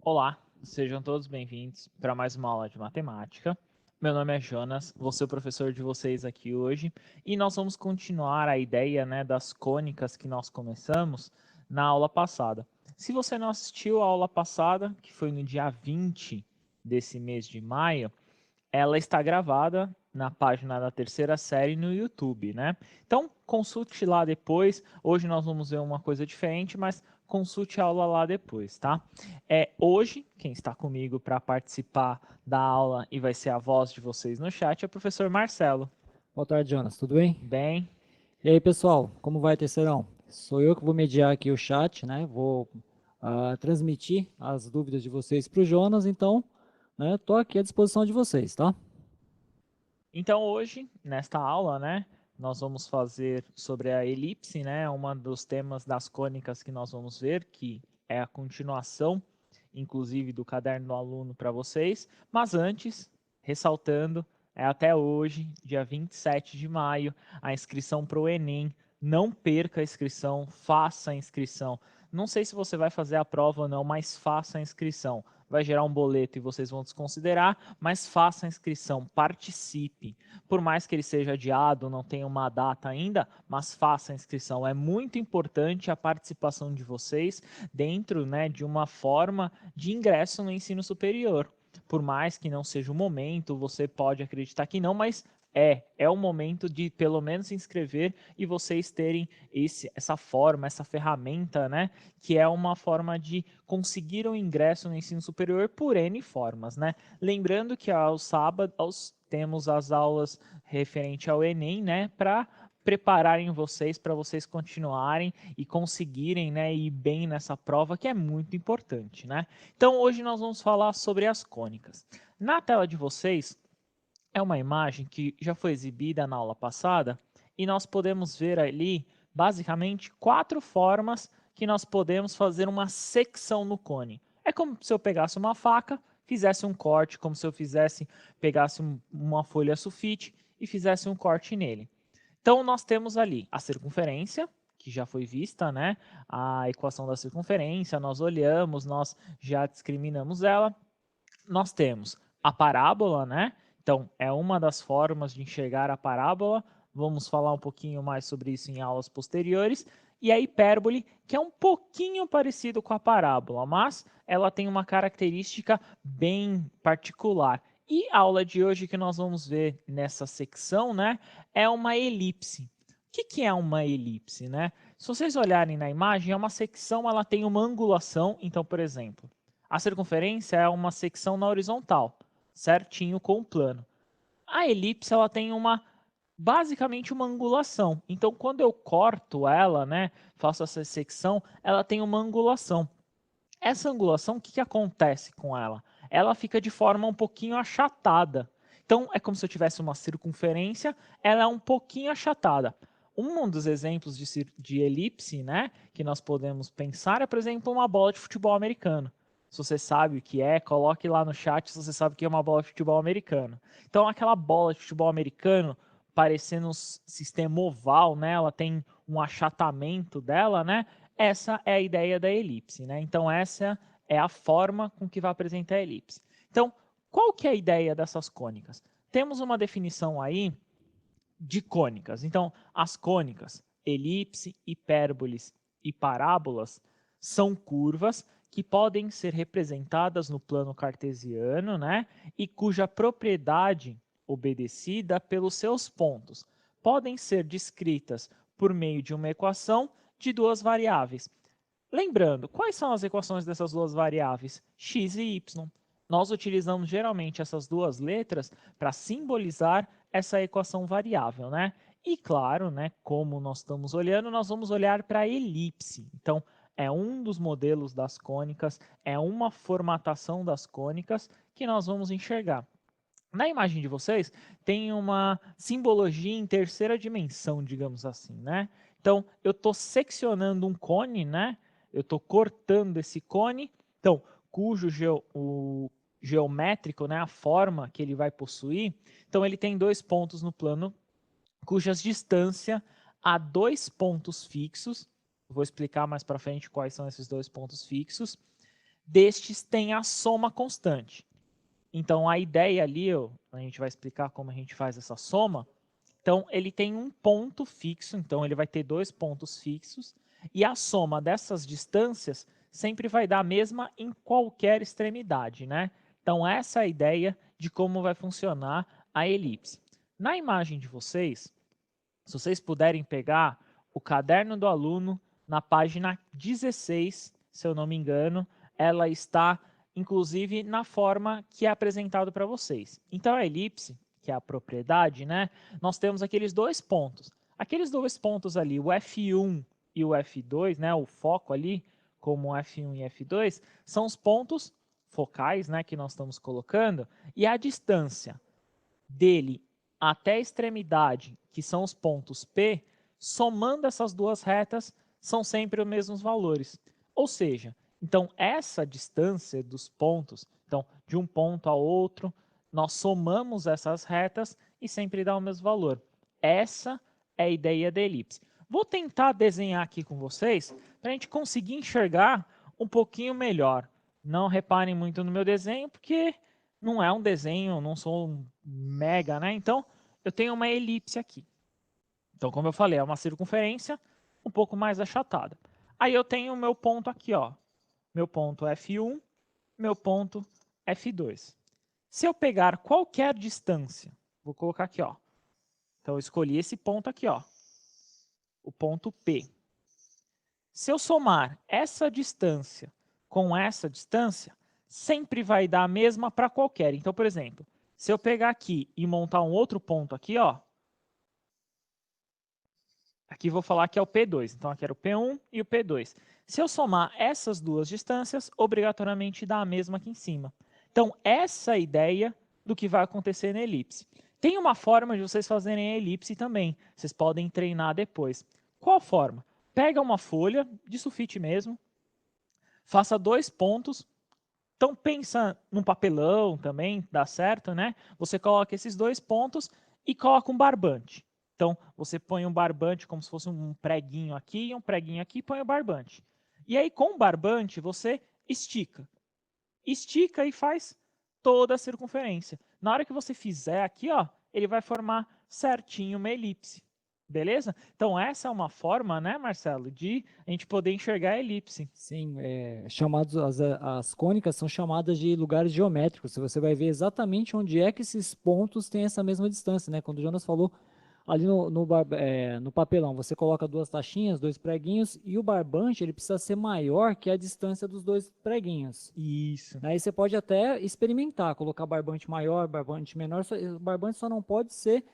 Olá, sejam todos bem-vindos para mais uma aula de matemática. Meu nome é Jonas, vou ser o professor de vocês aqui hoje e nós vamos continuar a ideia, das cônicas que nós começamos na aula passada. Se você não assistiu a aula passada, que foi no dia 20 desse mês de maio, ela está gravada na página da terceira série no YouTube, né? Então, consulte lá depois. Hoje nós vamos ver uma coisa diferente, mas consulte a aula lá depois, tá? Hoje, quem está comigo para participar da aula e vai ser a voz de vocês no chat é o professor Marcelo. Boa tarde, Jonas. Tudo bem? Bem, E aí, pessoal, como vai, terceirão? Sou eu que vou mediar aqui o chat, né? Vou transmitir as dúvidas de vocês para o Jonas, então, né? Tô aqui à disposição de vocês, tá? então hoje, nesta aula, nós vamos fazer sobre a elipse, um dos temas das cônicas que nós vamos ver, que é a continuação, inclusive, do caderno do aluno para vocês. Mas antes, ressaltando, é até hoje, dia 27 de maio, a inscrição para o Enem. Não perca a inscrição, faça a inscrição. Não sei se você vai fazer a prova ou não, mas faça a inscrição. Vai gerar um boleto e vocês vão desconsiderar, mas faça a inscrição, participe. Por mais que ele seja adiado, não tenha uma data ainda, mas faça a inscrição. É muito importante a participação de vocês dentro, de uma forma de ingresso no ensino superior. Por mais que não seja o momento, você pode acreditar que não, mas é o momento de pelo menos se inscrever e vocês terem essa forma, essa ferramenta, que é uma forma de conseguir o ingresso no ensino superior por N formas, Lembrando que aos sábados temos as aulas referente ao Enem, para prepararem vocês para vocês continuarem e conseguirem, ir bem nessa prova, que é muito importante, Então hoje nós vamos falar sobre as cônicas. Na tela de vocês é uma imagem que já foi exibida na aula passada e nós podemos ver ali basicamente 4 formas que nós podemos fazer uma secção no cone. É como se eu pegasse uma faca, fizesse um corte, como se eu pegasse uma folha sulfite e fizesse um corte nele. Então nós temos ali a circunferência, que já foi vista, A equação da circunferência, nós olhamos, nós já discriminamos ela. Nós temos a parábola, Então, é uma das formas de enxergar a parábola. Vamos falar um pouquinho mais sobre isso em aulas posteriores. E a hipérbole, que é um pouquinho parecido com a parábola, mas ela tem uma característica bem particular. E a aula de hoje que nós vamos ver nessa secção, é uma elipse. O que é uma elipse, Se vocês olharem na imagem, é uma secção, ela tem uma angulação. Então, por exemplo, a circunferência é uma secção na horizontal, certinho com o plano. A elipse ela tem basicamente uma angulação. Então, quando eu corto ela, faço essa secção, ela tem uma angulação. Essa angulação, o que acontece com ela? Ela fica de forma um pouquinho achatada. Então, é como se eu tivesse uma circunferência, ela é um pouquinho achatada. Um dos exemplos de elipse, que nós podemos pensar é, por exemplo, uma bola de futebol americano. Se você sabe o que é, coloque lá no chat se você sabe o que é uma bola de futebol americano. Então, aquela bola de futebol americano, parecendo um sistema oval, ela tem um achatamento dela, essa é a ideia da elipse, Então, essa é a forma com que vai apresentar a elipse. Então, qual que é a ideia dessas cônicas? Temos uma definição aí de cônicas. Então, as cônicas, elipse, hipérboles e parábolas, são curvas que podem ser representadas no plano cartesiano, E cuja propriedade obedecida pelos seus pontos podem ser descritas por meio de uma equação de duas variáveis. Lembrando, quais são as equações dessas duas variáveis? X e y. Nós utilizamos geralmente essas duas letras para simbolizar essa equação variável, E claro, como nós estamos olhando, nós vamos olhar para a elipse. Então, é um dos modelos das cônicas, é uma formatação das cônicas que nós vamos enxergar. Na imagem de vocês, tem uma simbologia em terceira dimensão, digamos assim, Então, eu estou seccionando um cone, Eu estou cortando esse cone, então, cujo o geométrico, a forma que ele vai possuir, então ele tem 2 pontos no plano, cujas distância a 2 pontos fixos, vou explicar mais para frente quais são esses 2 pontos fixos, destes tem a soma constante. Então, a ideia ali, a gente vai explicar como a gente faz essa soma. Então, ele tem um ponto fixo, então ele vai ter 2 pontos fixos, e a soma dessas distâncias sempre vai dar a mesma em qualquer extremidade, né? Então, essa é a ideia de como vai funcionar a elipse. Na imagem de vocês, se vocês puderem pegar o caderno do aluno, na página 16, se eu não me engano, ela está, inclusive, na forma que é apresentado para vocês. Então, a elipse, que é a propriedade, né? Nós temos aqueles 2 pontos. Aqueles 2 pontos ali, o F1 e o F2, né? O foco ali, como F1 e F2, são os pontos focais, né? Que nós estamos colocando, e a distância dele até a extremidade, que são os pontos P, somando essas duas retas, são sempre os mesmos valores. Ou seja, então essa distância dos pontos, então de um ponto a outro, nós somamos essas retas e sempre dá o mesmo valor. Essa é a ideia da elipse. Vou tentar desenhar aqui com vocês para a gente conseguir enxergar um pouquinho melhor. Não reparem muito no meu desenho, porque não é um desenho, não sou um mega, né? Então, eu tenho uma elipse aqui. Então, como eu falei, é uma circunferência um pouco mais achatada. Aí eu tenho o meu ponto aqui, ó. Meu ponto F1, meu ponto F2. Se eu pegar qualquer distância, vou colocar aqui, ó. Então, eu escolhi esse ponto aqui, ó. O ponto P. Se eu somar essa distância com essa distância, sempre vai dar a mesma para qualquer. Então, por exemplo, se eu pegar aqui e montar um outro ponto aqui, ó, aqui vou falar que é o P2. Então, aqui era o P1 e o P2. Se eu somar essas duas distâncias, obrigatoriamente dá a mesma aqui em cima. Então, essa é a ideia do que vai acontecer na elipse. Tem uma forma de vocês fazerem a elipse também. Vocês podem treinar depois. Qual forma? Pega uma folha de sulfite mesmo, faça 2 pontos. Então pensa num papelão também, dá certo, né? Você coloca esses 2 pontos e coloca um barbante. Então você põe um barbante como se fosse um preguinho aqui e um preguinho aqui, e põe o barbante. E aí com o barbante você estica. Estica e faz toda a circunferência. Na hora que você fizer aqui, ó, ele vai formar certinho uma elipse. Beleza? Então essa é uma forma, né, Marcelo, de a gente poder enxergar a elipse. Sim, as cônicas são chamadas de lugares geométricos. Você vai ver exatamente onde é que esses pontos têm essa mesma distância, né? Quando o Jonas falou ali no papelão, você coloca 2 taxinhas, 2 preguinhos, e o barbante ele precisa ser maior que a distância dos 2 preguinhos. Isso. Aí você pode até experimentar, colocar barbante maior, barbante menor, o barbante só não pode ser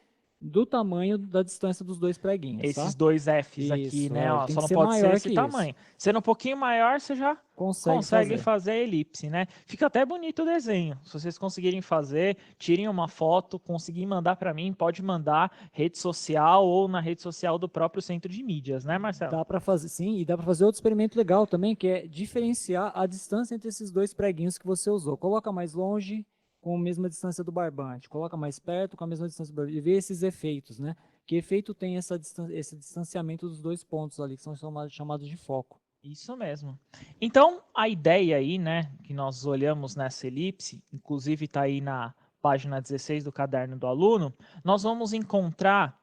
do tamanho da distância dos 2 preguinhos, tá? Esses 2 Fs aqui, Isso, né? Ó, tem só que não ser pode ser maior esse que isso. tamanho. Sendo um pouquinho maior, você já Consegue consegue fazer. fazer a elipse, né? Fica até bonito o desenho. Se vocês conseguirem fazer, tirem uma foto, conseguirem mandar para mim, pode mandar rede social ou na rede social do próprio centro de mídias, né, Marcelo? Dá para fazer, sim, e dá para fazer outro experimento legal também, que é diferenciar a distância entre esses 2 preguinhos que você usou. Coloca mais longe com a mesma distância do barbante, coloca mais perto com a mesma distância do barbante, e vê esses efeitos, né? Que efeito tem esse distanciamento dos 2 pontos ali, que são chamados de foco. Isso mesmo. Então, a ideia aí, né, que nós olhamos nessa elipse, inclusive está aí na página 16 do caderno do aluno, nós vamos encontrar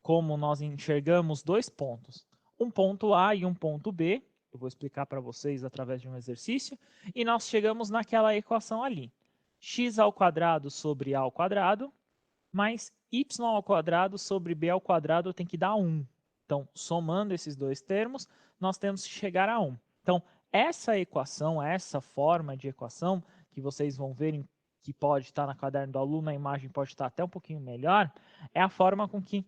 como nós enxergamos 2 pontos. Um ponto A e um ponto B, eu vou explicar para vocês através de um exercício, e nós chegamos naquela equação ali. X ao quadrado sobre A ao quadrado, mais Y ao quadrado sobre B ao quadrado tem que dar 1. Então, somando esses dois termos, nós temos que chegar a 1. Então, essa equação, essa forma de equação, que vocês vão ver que pode estar na caderno do aluno, a imagem pode estar até um pouquinho melhor, é a forma com que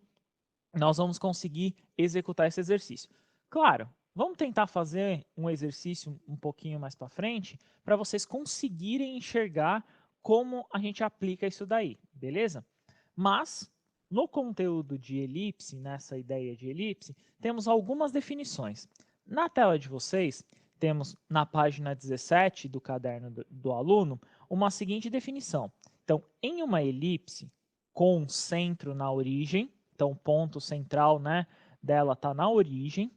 nós vamos conseguir executar esse exercício. Claro, vamos tentar fazer um exercício um pouquinho mais para frente, para vocês conseguirem enxergar como a gente aplica isso daí, beleza? Mas, no conteúdo de elipse, nessa ideia de elipse, temos algumas definições. Na tela de vocês, temos na página 17 do caderno do aluno, uma seguinte definição. Então, em uma elipse com centro na origem, então o ponto central, né, dela está na origem,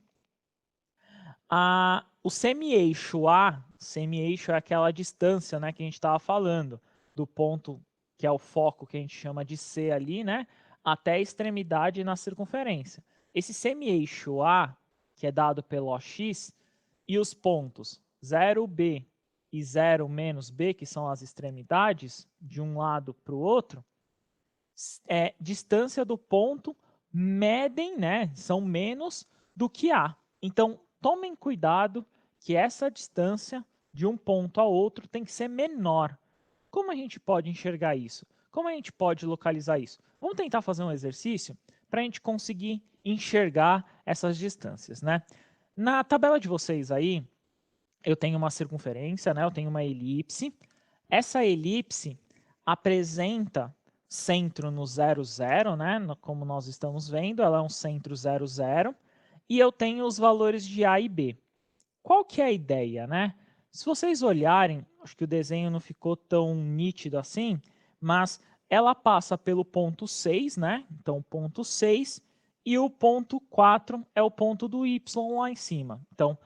O semi-eixo A, semi-eixo é aquela distância, né, que a gente estava falando, do ponto que é o foco que a gente chama de C ali, né, até a extremidade na circunferência. Esse semi-eixo A, que é dado pelo OX, e os pontos 0B e 0 menos B, que são as extremidades, de um lado para o outro, distância do ponto medem, né, são menos do que A. Então, tomem cuidado que essa distância de um ponto a outro tem que ser menor. Como a gente pode enxergar isso? Como a gente pode localizar isso? Vamos tentar fazer um exercício para a gente conseguir enxergar essas distâncias, né? Na tabela de vocês aí, eu tenho uma circunferência, né? Eu tenho uma elipse. Essa elipse apresenta centro no 0, 0, né? Como nós estamos vendo, ela é um centro 0, 0. E eu tenho os valores de A e B. Qual que é a ideia, né? Se vocês olharem, acho que o desenho não ficou tão nítido assim, mas ela passa pelo ponto 6, né? Então, ponto 6, e o ponto 4 é o ponto do Y lá em cima. Então,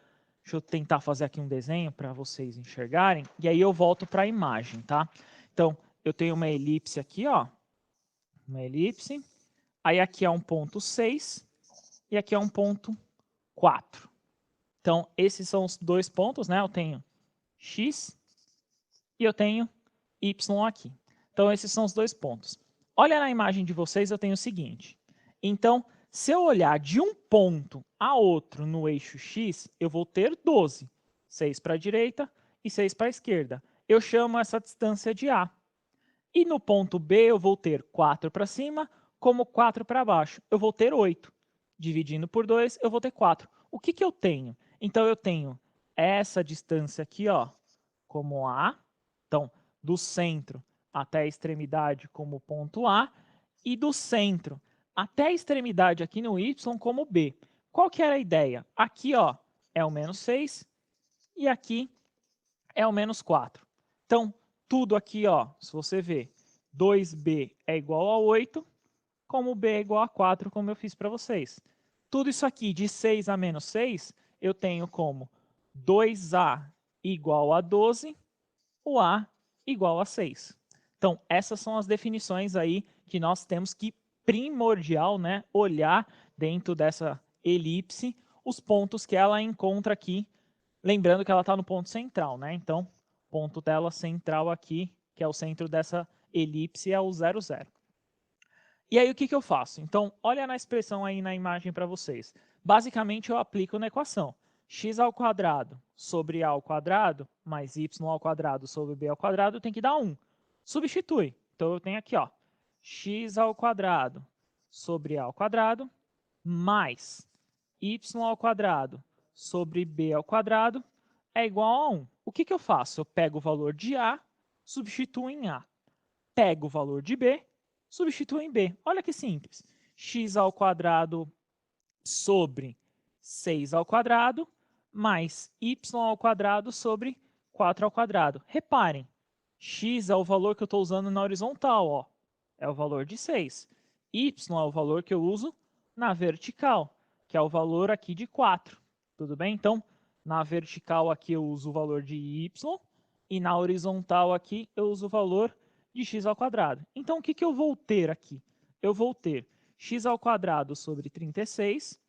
deixa eu tentar fazer aqui um desenho para vocês enxergarem, e aí eu volto para a imagem, tá? Então, eu tenho uma elipse aqui, ó, uma elipse, aí aqui é um ponto 6, e aqui é um ponto 4. Então, esses são os dois pontos, né? Eu tenho X e eu tenho Y aqui. Então, esses são os dois pontos. Olha na imagem de vocês, eu tenho o seguinte. Então, se eu olhar de um ponto a outro no eixo X, eu vou ter 12. 6 para a direita e 6 para a esquerda. Eu chamo essa distância de A. E no ponto B, eu vou ter 4 para cima, como 4 para baixo. Eu vou ter 8. Dividindo por 2, eu vou ter 4. O que, que eu tenho? Então, eu tenho essa distância aqui, ó, como A. Então, do centro até a extremidade como ponto A. E do centro até a extremidade aqui no Y como B. Qual que era a ideia? Aqui, ó, é o menos 6 e aqui é o menos 4. Então, tudo aqui, ó, se você ver, 2B é igual a 8, como B é igual a 4, como eu fiz para vocês. Tudo isso aqui de 6 a menos 6, eu tenho como 2A igual a 12, o A igual a 6. Então, essas são as definições aí que nós temos que, primordial, né, olhar dentro dessa elipse, os pontos que ela encontra aqui, lembrando que ela está no ponto central, né? Então, ponto dela central aqui, que é o centro dessa elipse, é o 0, 0. E aí, o que, que eu faço? Então, olha na expressão aí na imagem para vocês. Basicamente, eu aplico na equação. X ao quadrado sobre A ao quadrado mais Y ao quadrado sobre B ao quadrado tem que dar 1. Substitui. Então, eu tenho aqui, ó, X ao quadrado sobre A ao quadrado mais Y ao quadrado sobre B ao quadrado é igual a 1. O que, que eu faço? Eu pego o valor de A, substituo em A. Pego o valor de B, substituo em B. Olha que simples. X ao quadrado sobre 6 ao quadrado mais y ao quadrado sobre 4 ao quadrado. Reparem, x é o valor que eu estou usando na horizontal, ó. É o valor de 6. Y é o valor que eu uso na vertical, que é o valor aqui de 4. Tudo bem? Então, na vertical aqui eu uso o valor de y e na horizontal aqui eu uso o valor de x ao quadrado. Então, o que, que eu vou ter aqui? Eu vou ter x ao quadrado sobre 36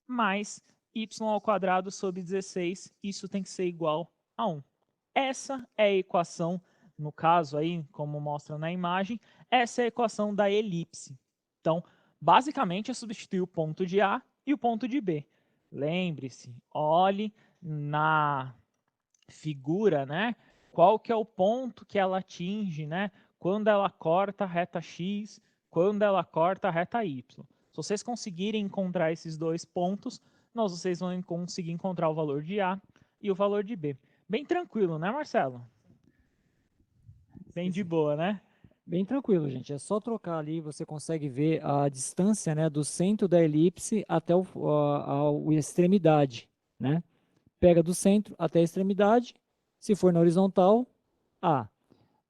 mais y ao quadrado sobre 16. Isso tem que ser igual a 1. Essa é a equação, no caso aí, como mostra na imagem, essa é a equação da elipse. Então, basicamente, é substituir o ponto de A e o ponto de B. Lembre-se, olhe na figura, né? Qual que é o ponto que ela atinge, né? Quando ela corta a reta X, quando ela corta a reta Y. Se vocês conseguirem encontrar esses dois pontos, vocês vão conseguir encontrar o valor de A e o valor de B. Bem tranquilo, né, Marcelo? Bem de boa, né? Bem tranquilo, gente. É só trocar ali, você consegue ver a distância, né, do centro da elipse até a extremidade, né? Pega do centro até a extremidade, se for na horizontal, A.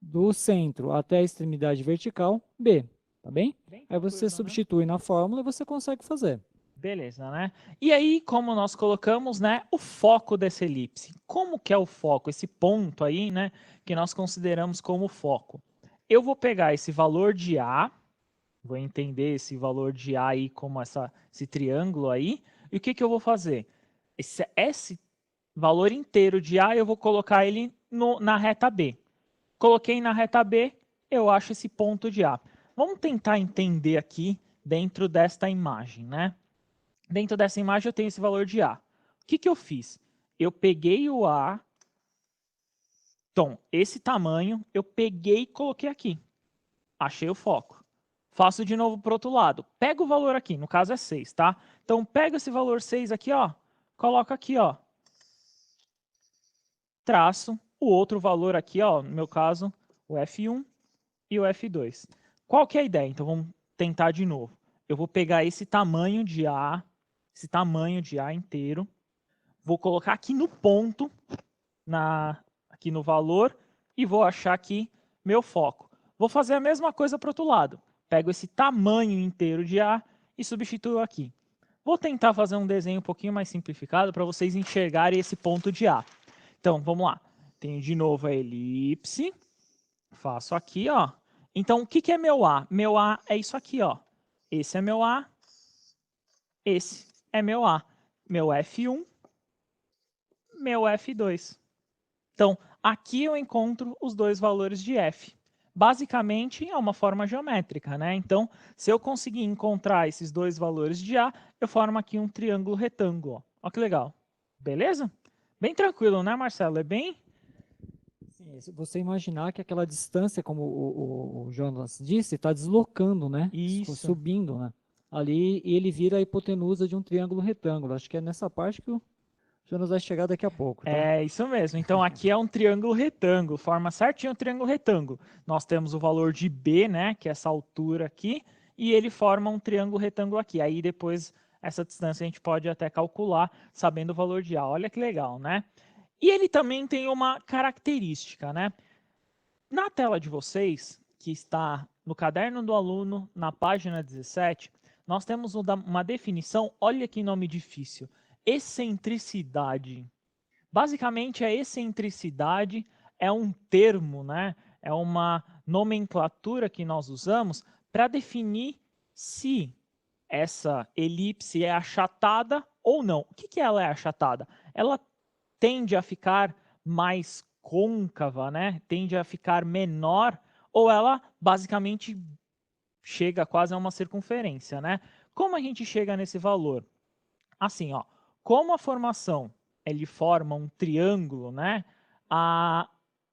Do centro até a extremidade vertical, B. Tá bem? Bem Aí você tranquilo, né? substitui na fórmula e você consegue fazer. Beleza, né? E aí, como nós colocamos, né, o foco dessa elipse. Como que é o foco? Esse ponto aí, né, que nós consideramos como foco. Eu vou pegar esse valor de A, vou entender esse valor de A aí como esse triângulo aí, e o que que eu vou fazer? Esse valor inteiro de A, eu vou colocar ele na reta B. Coloquei na reta B, eu acho esse ponto de A. Vamos tentar entender aqui dentro desta imagem, né? Dentro dessa imagem eu tenho esse valor de A. O que que eu fiz? Eu peguei o A, então, esse tamanho, eu peguei e coloquei aqui. Achei o foco. Faço de novo para o outro lado. Pego o valor aqui, no caso é 6, tá? Então, pego esse valor 6 aqui, ó, coloco aqui, ó. Traço o outro valor aqui, ó, no meu caso, o F1 e o F2. Qual que é a ideia? Então, vamos tentar de novo. Eu vou pegar esse tamanho de A inteiro, vou colocar aqui no ponto, aqui no valor, e vou achar aqui meu foco. Vou fazer a mesma coisa para o outro lado. Pego esse tamanho inteiro de A e substituo aqui. Vou tentar fazer um desenho um pouquinho mais simplificado para vocês enxergarem esse ponto de A. Então, vamos lá. Tenho de novo a elipse. Faço aqui, ó. Então, o que que é meu A? Meu A é isso aqui, ó. Esse é meu A. Esse é meu A. Meu F1, meu F2. Então, aqui eu encontro os dois valores de f. Basicamente, é uma forma geométrica, né? Então, se eu conseguir encontrar esses dois valores de A, eu formo aqui um triângulo retângulo. Olha que legal. Beleza? Bem tranquilo, né, Marcelo? É bem... Sim, se você imaginar que aquela distância, como o Jonas disse, está deslocando, né? Isso. Subindo, né? Ali, e ele vira a hipotenusa de um triângulo retângulo. Acho que é nessa parte que o Jonas vai chegar daqui a pouco, tá? É isso mesmo. Então, aqui é um triângulo retângulo. Forma certinho um triângulo retângulo. Nós temos o valor de B, né? Que é essa altura aqui. E ele forma um triângulo retângulo aqui. Aí, depois, essa distância a gente pode até calcular, sabendo o valor de A. Olha que legal, né? E ele também tem uma característica, né? Na tela de vocês, que está no caderno do aluno, na página 17, nós temos uma definição, olha que nome difícil, excentricidade. Basicamente, a excentricidade é um termo, né? É uma nomenclatura que nós usamos para definir se essa elipse é achatada ou não. O que que ela é achatada? Ela tende a ficar mais côncava, né? Tende a ficar menor, ou ela basicamente chega quase a uma circunferência, né? Como a gente chega nesse valor? Assim, ó, como a formação ele forma um triângulo, né?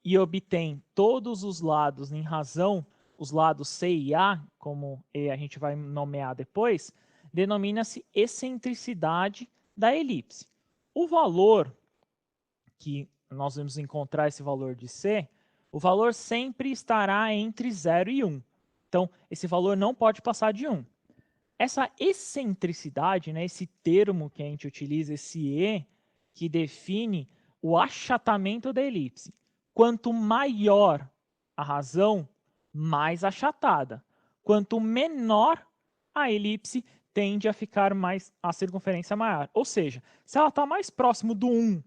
E obtém todos os lados em razão, os lados C e A, como a gente vai nomear depois, denomina-se excentricidade da elipse. O valor que nós vamos encontrar esse valor de C, o valor sempre estará entre 0 e 1. Então, esse valor não pode passar de 1. Essa excentricidade, né, esse termo que a gente utiliza, esse E, que define o achatamento da elipse. Quanto maior a razão, mais achatada. Quanto menor a elipse, tende a ficar mais a circunferência maior. Ou seja, se ela está mais próximo do 1,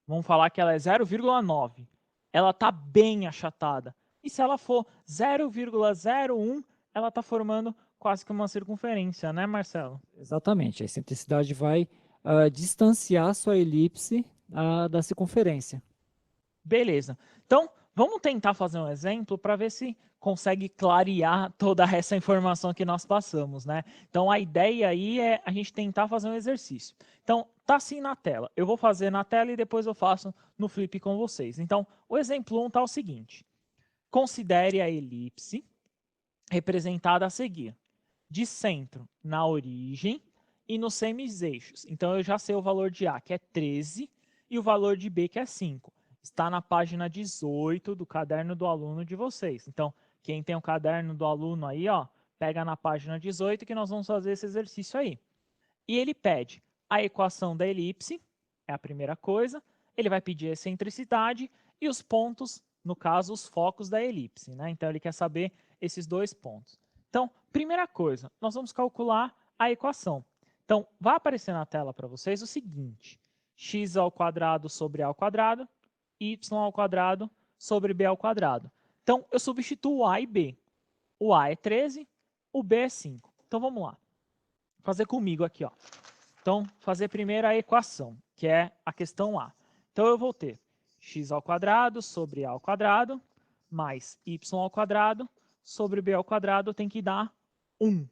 vamos falar que ela é 0,9, ela está bem achatada. E se ela for 0,01, ela está formando quase que uma circunferência, né, Marcelo? Exatamente. A excentricidade vai distanciar sua elipse da circunferência. Beleza. Então, vamos tentar fazer um exemplo para ver se consegue clarear toda essa informação que nós passamos, né? Então, a ideia aí é a gente tentar fazer um exercício. Então, tá assim na tela. Eu vou fazer na tela e depois eu faço no flip com vocês. Então, o exemplo 1 tá o seguinte. Considere a elipse representada a seguir. De centro na origem e nos semiseixos. Então, eu já sei o valor de A, que é 13, e o valor de B, que é 5. Está na página 18 do caderno do aluno de vocês. Então, quem tem o caderno do aluno aí, ó, pega na página 18 que nós vamos fazer esse exercício aí. E ele pede a equação da elipse, é a primeira coisa. Ele vai pedir a excentricidade e os pontos, no caso, os focos da elipse, né? Então, ele quer saber esses dois pontos. Então, primeira coisa, nós vamos calcular a equação. Então, vai aparecer na tela para vocês o seguinte, x ao quadrado sobre a ao quadrado, y ao quadrado sobre b ao quadrado. Então, eu substituo a e b. O a é 13, o b é 5. Então, vamos lá. Fazer comigo aqui, ó. Então, fazer primeiro a equação, que é a questão a. Então, eu vou ter x ao quadrado sobre a ao quadrado, mais y ao quadrado sobre b ao quadrado tem que dar 1.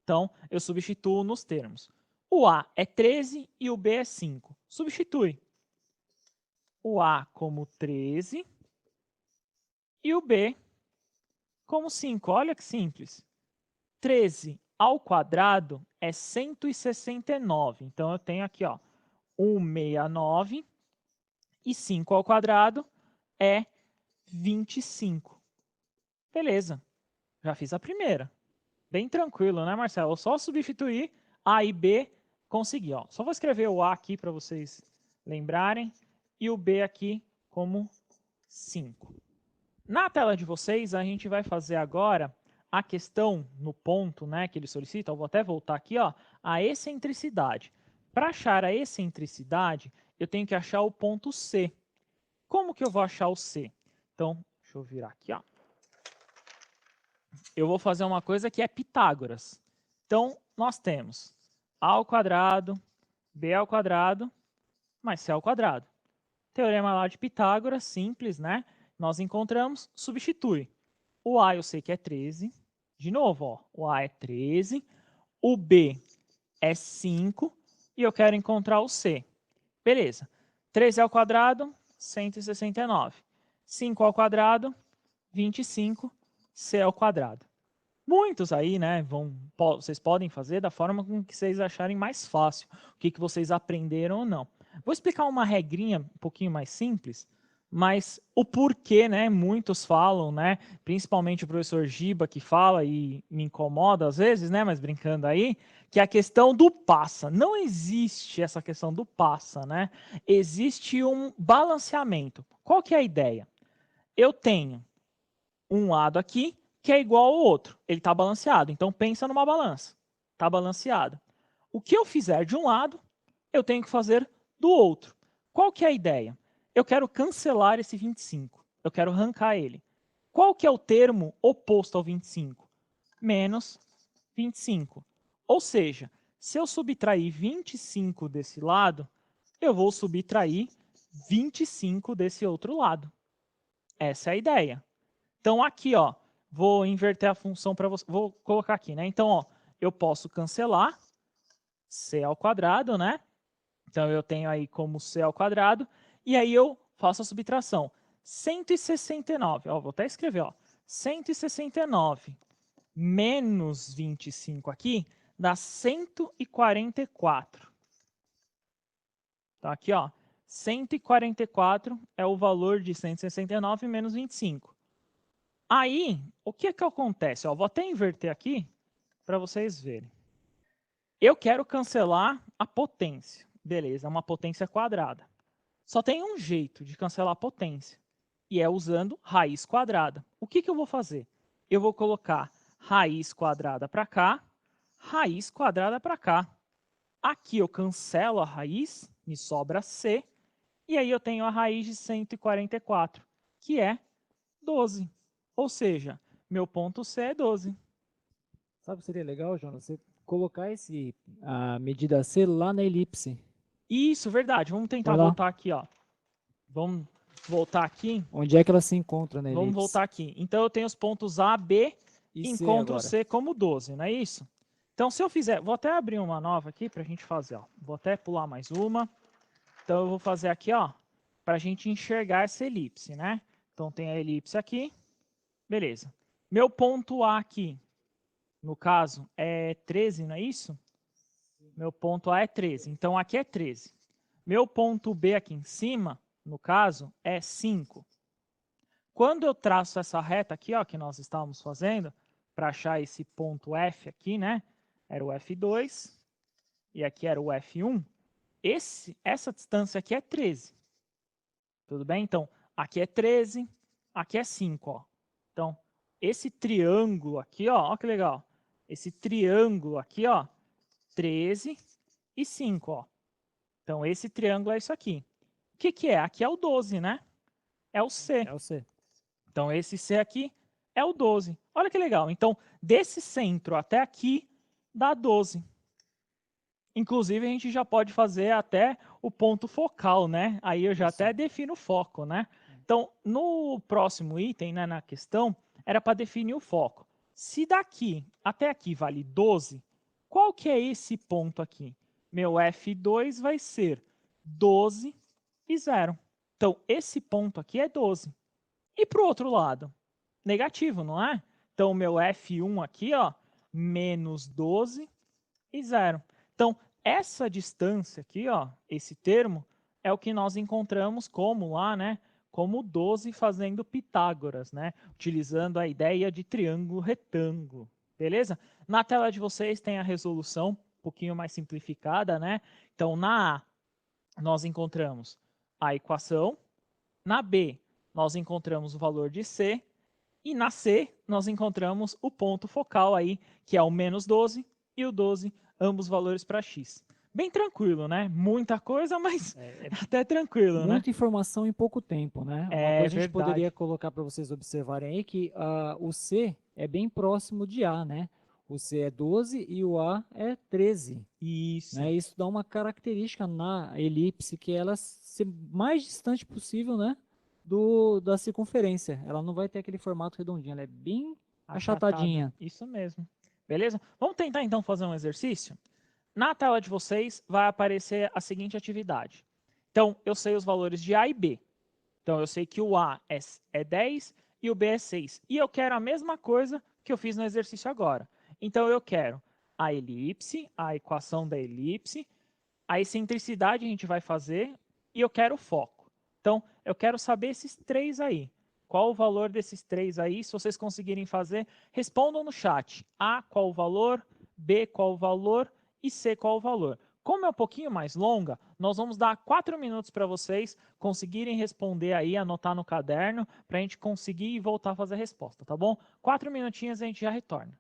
Então, eu substituo nos termos. O a é 13 e o b é 5. Substitui. O a como 13 e o b como 5. Olha que simples. 13 ao quadrado é 169. Então, eu tenho aqui, ó, 169 e 5 ao quadrado é 25. Beleza, já fiz a primeira. Bem tranquilo, né, Marcelo? Só substituir A e B, consegui. Ó. Só vou escrever o A aqui para vocês lembrarem e o B aqui como 5. Na tela de vocês, a gente vai fazer agora a questão no ponto, né, que ele solicita. Eu vou até voltar aqui, ó, a excentricidade. Para achar a excentricidade, eu tenho que achar o ponto C. Como que eu vou achar o C? Então, deixa eu virar aqui, ó. Eu vou fazer uma coisa que é Pitágoras. Então, nós temos a ao quadrado, b ao quadrado, mais c ao quadrado. Teorema lá de Pitágoras, simples, né? Nós encontramos, substitui. O a eu sei que é 13. De novo, ó, o a é 13, o b é 5 e eu quero encontrar o c. Beleza. 13 ao quadrado, 169. 5 ao quadrado, 25, c ao quadrado. Muitos aí, né, vocês podem fazer da forma com que vocês acharem mais fácil, o que vocês aprenderam ou não. Vou explicar uma regrinha um pouquinho mais simples, mas o porquê, né, muitos falam, né, principalmente o professor Giba que fala e me incomoda às vezes, né, mas brincando aí, que é a questão do passa. Não existe essa questão do passa, né? Existe um balanceamento. Qual que é a ideia? Eu tenho um lado aqui que é igual ao outro. Ele está balanceado. Então, pensa numa balança. Está balanceado. O que eu fizer de um lado, eu tenho que fazer do outro. Qual que é a ideia? Eu quero cancelar esse 25. Eu quero arrancar ele. Qual que é o termo oposto ao 25? Menos 25. Ou seja, se eu subtrair 25 desse lado, eu vou subtrair 25 desse outro lado. Essa é a ideia. Então, aqui, ó, vou inverter a função para você. Vou colocar aqui, né? Então, ó, eu posso cancelar c ao quadrado, né? Então, eu tenho aí como c ao quadrado. E aí, eu faço a subtração. 169, ó, vou até escrever, ó. 169 menos 25 aqui dá 144. Então, aqui, ó, 144 é o valor de 169 menos 25. Aí, o que acontece? Ó, vou até inverter aqui para vocês verem. Eu quero cancelar a potência. Beleza, é uma potência quadrada. Só tem um jeito de cancelar a potência, e é usando raiz quadrada. O que eu vou fazer? Eu vou colocar raiz quadrada para cá, raiz quadrada para cá. Aqui eu cancelo a raiz, me sobra c, e aí eu tenho a raiz de 144, que é 12. Ou seja, meu ponto C é 12. Sabe o que seria legal, Jonas? Você colocar a medida C lá na elipse. Isso, verdade. Vamos tentar Vai lá. voltar aqui, ó. Vamos voltar aqui. Onde é que ela se encontra na elipse? Vamos voltar aqui. Então, eu tenho os pontos A, B, E encontro agora? C como 12, não é isso? Então, se eu fizer... Vou até abrir uma nova aqui para a gente fazer, ó. Vou até pular mais uma. Então, eu vou fazer aqui, ó, para a gente enxergar essa elipse, né? Então, tem a elipse aqui. Beleza. Meu ponto A aqui, no caso, é 13, não é isso? Meu ponto A é 13. Então, aqui é 13. Meu ponto B aqui em cima, no caso, é 5. Quando eu traço essa reta aqui, ó, que nós estávamos fazendo, para achar esse ponto F aqui, né? Era o F2 e aqui era o F1. Essa distância aqui é 13. Tudo bem? Então, aqui é 13, aqui é 5, ó. Então, esse triângulo aqui, ó que legal. Esse triângulo aqui, ó, 13 e 5, ó. Então, esse triângulo é isso aqui. O que que é? Aqui é o 12, né? É o C. É o C. Então, esse C aqui é o 12. Olha que legal. Então, desse centro até aqui, dá 12. Inclusive, a gente já pode fazer até o ponto focal, né? Aí eu já Isso. até defino o foco, né? Então, no próximo item, né, na questão, era para definir o foco. Se daqui até aqui vale 12, qual que é esse ponto aqui? Meu F2 vai ser 12 e 0. Então, esse ponto aqui é 12. E para o outro lado? Negativo, não é? Então, o meu F1 aqui, ó, menos 12 e 0. Então, essa distância aqui, ó, esse termo, é o que nós encontramos como lá, né? Como 12 fazendo Pitágoras, né? Utilizando a ideia de triângulo retângulo, beleza? Na tela de vocês tem a resolução, um pouquinho mais simplificada, né? Então, na A, nós encontramos a equação, na B, nós encontramos o valor de C, e na C, nós encontramos o ponto focal aí, que é o menos 12 e o 12, ambos valores para x. Bem tranquilo, né? Muita coisa, mas até tranquilo, né? Muita informação em pouco tempo, né? Uma É coisa a gente poderia verdade. colocar para vocês observarem aí que o C é bem próximo de A, né? O C é 12 e o A é 13, Isso, né? Isso dá uma característica na elipse que ela ser mais distante possível, né? Da circunferência. Ela não vai ter aquele formato redondinho, ela é bem achatada. achatadinha. Isso mesmo. Beleza? Vamos tentar então fazer um exercício? Na tela de vocês vai aparecer a seguinte atividade. Então, eu sei os valores de A e B. Então, eu sei que o A é 10 e o B é 6. E eu quero a mesma coisa que eu fiz no exercício agora. Então, eu quero a elipse, a equação da elipse, a excentricidade a gente vai fazer e eu quero o foco. Então, eu quero saber esses três aí. Qual o valor desses três aí? Se vocês conseguirem fazer, respondam no chat. A, qual o valor? B, qual o valor? E C, qual o valor? Como é um pouquinho mais longa, nós vamos dar 4 minutos para vocês conseguirem responder aí, anotar no caderno, para a gente conseguir e voltar a fazer a resposta, tá bom? 4 minutinhos e a gente já retorna.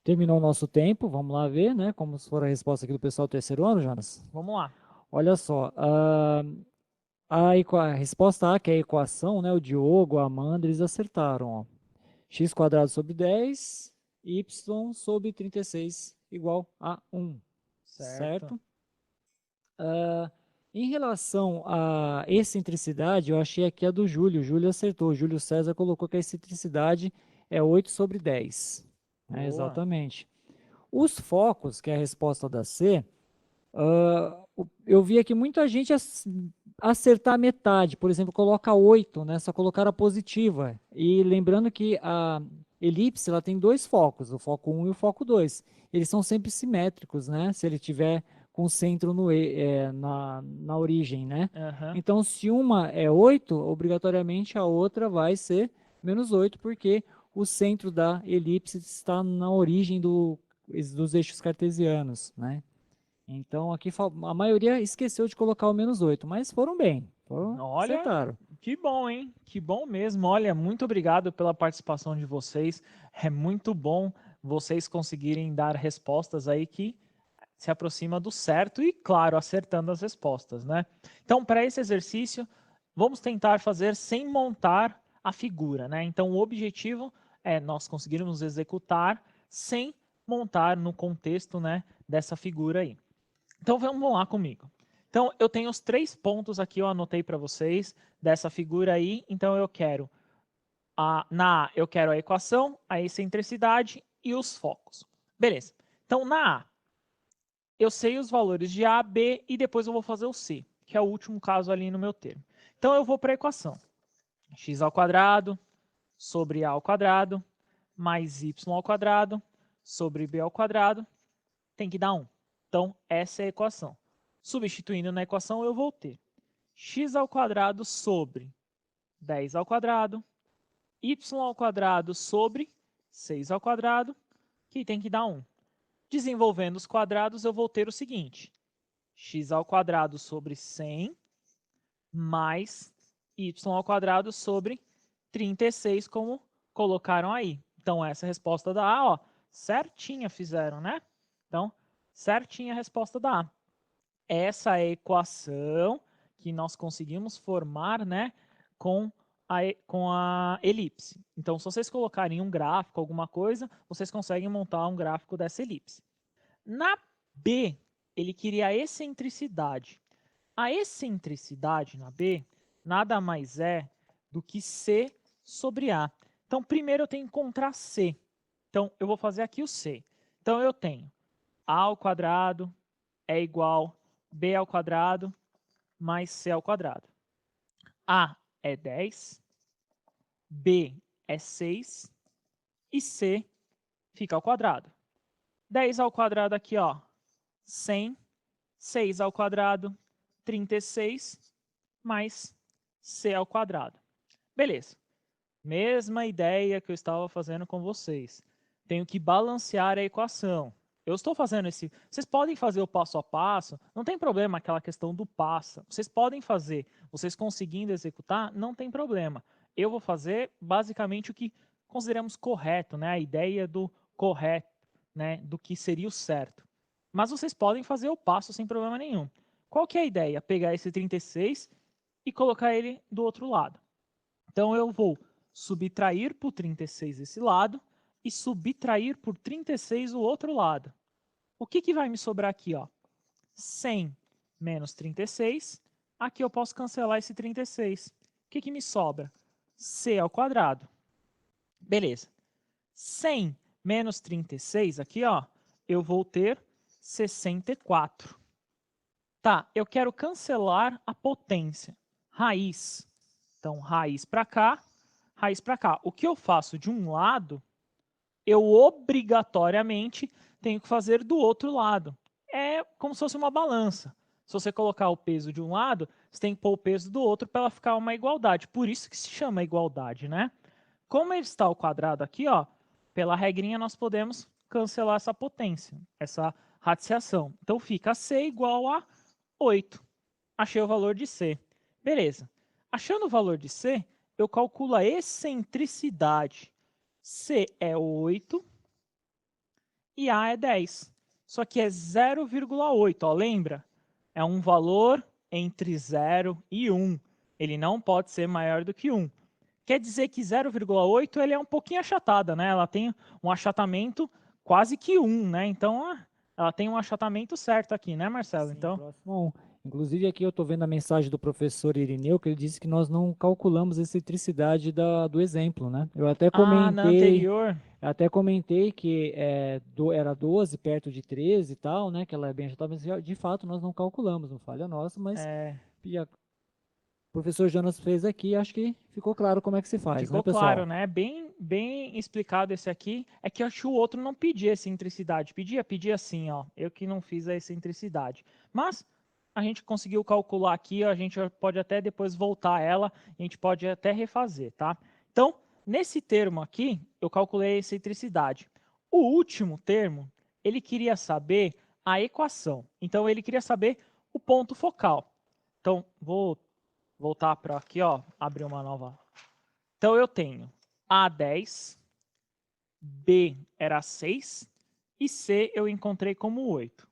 Terminou o nosso tempo, vamos lá ver, né? Como for a resposta aqui do pessoal do terceiro ano, Jonas. Vamos lá. Olha só, a resposta A, que é a equação, né? O Diogo, a Amanda, eles acertaram, ó. X² sobre 10, y sobre 36 igual a 1, Certo. certo? Em relação à excentricidade, eu achei aqui a do Júlio. O Júlio acertou. O Júlio César colocou que a excentricidade é 8 sobre 10. É, Boa. exatamente. Os focos, que é a resposta da C, eu vi aqui muita gente acertar metade. Por exemplo, coloca 8, né? Só colocar a positiva. E lembrando que a elipse ela tem dois focos, o foco 1 e o foco 2. Eles são sempre simétricos, né? Se ele tiver com o centro na origem, né? Aham. Então, se uma é 8, obrigatoriamente a outra vai ser menos 8, porque o centro da elipse está na origem dos eixos cartesianos, né? Então, aqui a maioria esqueceu de colocar o menos 8, mas foram bem, Olha, acertaram. que bom, hein? Que bom mesmo. Olha, muito obrigado pela participação de vocês. É muito bom vocês conseguirem dar respostas aí que se aproxima do certo e, claro, acertando as respostas, né? Então, para esse exercício, vamos tentar fazer sem montar a figura, né? Então, o objetivo é nós conseguirmos executar sem montar no contexto, né, dessa figura aí. Então, vamos lá comigo. Então, eu tenho os 3 pontos aqui, eu anotei para vocês, dessa figura aí. Então, eu quero, na A, eu quero a equação, a excentricidade e os focos. Beleza. Então, na A, eu sei os valores de A, B e depois eu vou fazer o C, que é o último caso ali no meu termo. Então, eu vou para a equação. X² sobre A² mais Y² sobre B² tem que dar 1. Então, essa é a equação. Substituindo na equação, eu vou ter x² sobre 10² y² sobre 6² que tem que dar 1. Desenvolvendo os quadrados, eu vou ter o seguinte, x² sobre 100 mais y² sobre 36, como colocaram aí. Então, essa é a resposta da A, ó, certinha fizeram, né? Então, certinha a resposta da A. Essa é a equação que nós conseguimos formar, né, com a elipse. Então, se vocês colocarem um gráfico, alguma coisa, vocês conseguem montar um gráfico dessa elipse. Na B, ele queria a excentricidade. A excentricidade na B nada mais é do que C sobre A. Então, primeiro eu tenho que encontrar C. Então, eu vou fazer aqui o C. Então, eu tenho A² é igual B² mais C². A é 10, B é 6 e C fica ao quadrado. 10² aqui, ó, 100, 6², 36, mais C². Beleza. Mesma ideia que eu estava fazendo com vocês. Tenho que balancear a equação. Eu estou fazendo esse... Vocês podem fazer o passo a passo, não tem problema aquela questão do passa. Vocês podem fazer, vocês conseguindo executar, não tem problema. Eu vou fazer basicamente o que consideramos correto, né? A ideia do correto, né? Do que seria o certo. Mas vocês podem fazer o passo sem problema nenhum. Qual que é a ideia? Pegar esse 36 e colocar ele do outro lado. Então eu vou subtrair por 36 esse lado e subtrair por 36 o outro lado. O que vai me sobrar aqui? Ó? 100 menos 36. Aqui eu posso cancelar esse 36. O que me sobra? C². Beleza. 100 menos 36, aqui, ó, eu vou ter 64. Tá, eu quero cancelar a potência. Raiz. Então, raiz para cá, raiz para cá. O que eu faço de um lado, eu obrigatoriamente tenho que fazer do outro lado. É como se fosse uma balança. Se você colocar o peso de um lado, você tem que pôr o peso do outro para ela ficar uma igualdade. Por isso que se chama igualdade, né? Como ele está ao quadrado aqui, ó, pela regrinha nós podemos cancelar essa potência, essa radiciação. Então fica C igual a 8. Achei o valor de C. Beleza. Achando o valor de C, eu calculo a excentricidade. C é 8 e A é 10. Só que é 0,8, ó, lembra? É um valor entre 0 e 1. Ele não pode ser maior do que 1. Quer dizer que 0,8 ele é um pouquinho achatada, né? Ela tem um achatamento quase que 1, né? Então, ela tem um achatamento certo aqui, né, Marcelo? Sim, Então, próximo a 1. Inclusive aqui eu estou vendo a mensagem do professor Irineu, que ele disse que nós não calculamos a excentricidade do exemplo, né? na anterior, até comentei que era 12 perto de 13 e tal, né? Que ela é bem achatada, mas de fato nós não calculamos, não falha nossa, mas o professor Jonas fez aqui, acho que ficou claro como é que se faz, né, ficou pessoal? claro, né? Bem explicado esse aqui. É que eu acho que o outro não pedia excentricidade. Pedia sim, ó. Eu que não fiz a excentricidade. Mas a gente conseguiu calcular aqui, a gente pode até depois voltar a ela, a gente pode até refazer, tá? Então, nesse termo aqui, eu calculei a excentricidade. O último termo, ele queria saber a equação. Então, ele queria saber o ponto focal. Então, vou voltar para aqui, ó, abrir uma nova. Então eu tenho A 10, B era 6 e C eu encontrei como 8.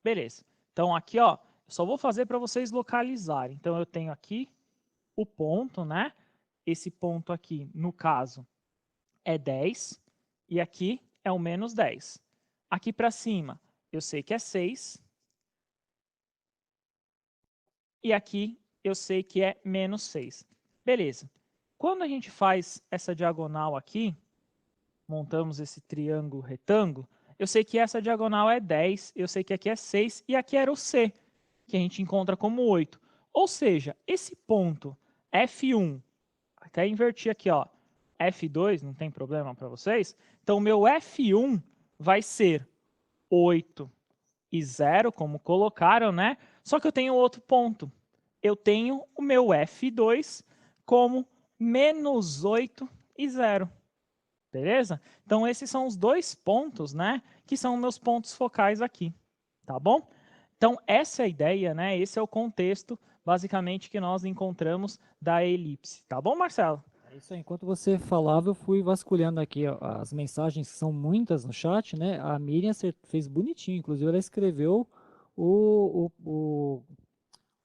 Beleza. Então aqui, ó, eu só vou fazer para vocês localizarem. Então eu tenho aqui o ponto, né? Esse ponto aqui, no caso, é 10 e aqui é o menos 10. Aqui para cima, eu sei que é 6 e aqui eu sei que é menos 6. Beleza. Quando a gente faz essa diagonal aqui, montamos esse triângulo retângulo, eu sei que essa diagonal é 10, eu sei que aqui é 6 e aqui era o C, que a gente encontra como 8. Ou seja, esse ponto F1, até inverti aqui, ó, F2, não tem problema para vocês? Então, o meu F1 vai ser 8 e 0, como colocaram, né? Só que eu tenho outro ponto. Eu tenho o meu F2 como menos 8 e 0. Beleza? Então, esses são os dois pontos, né? Que são meus pontos focais aqui. Tá bom? Então, essa é a ideia, né? Esse é o contexto, basicamente, que nós encontramos da elipse. Tá bom, Marcelo? É isso aí. Enquanto você falava, eu fui vasculhando aqui ó, as mensagens, que são muitas no chat, né? A Miriam fez bonitinho, inclusive ela escreveu o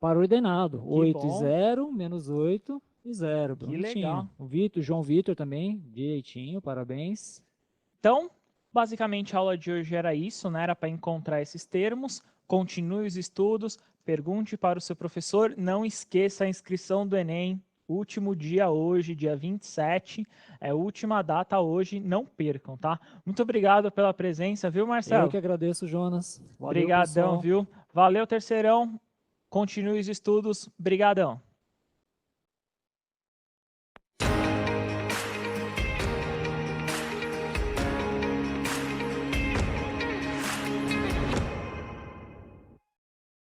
para ordenado, Que 8 e bom, 0, menos 8 e 0, que bonitinho. legal. João Vitor também, direitinho, parabéns. Então, basicamente, a aula de hoje era isso, né? Era para encontrar esses termos. Continue os estudos, pergunte para o seu professor. Não esqueça a inscrição do Enem. Último dia hoje, dia 27. É a última data hoje. Não percam, tá? Muito obrigado pela presença, viu, Eu Marcelo? que agradeço, Jonas. Valeu, Obrigadão, pessoal. viu? Valeu, terceirão. Continue os estudos. Brigadão.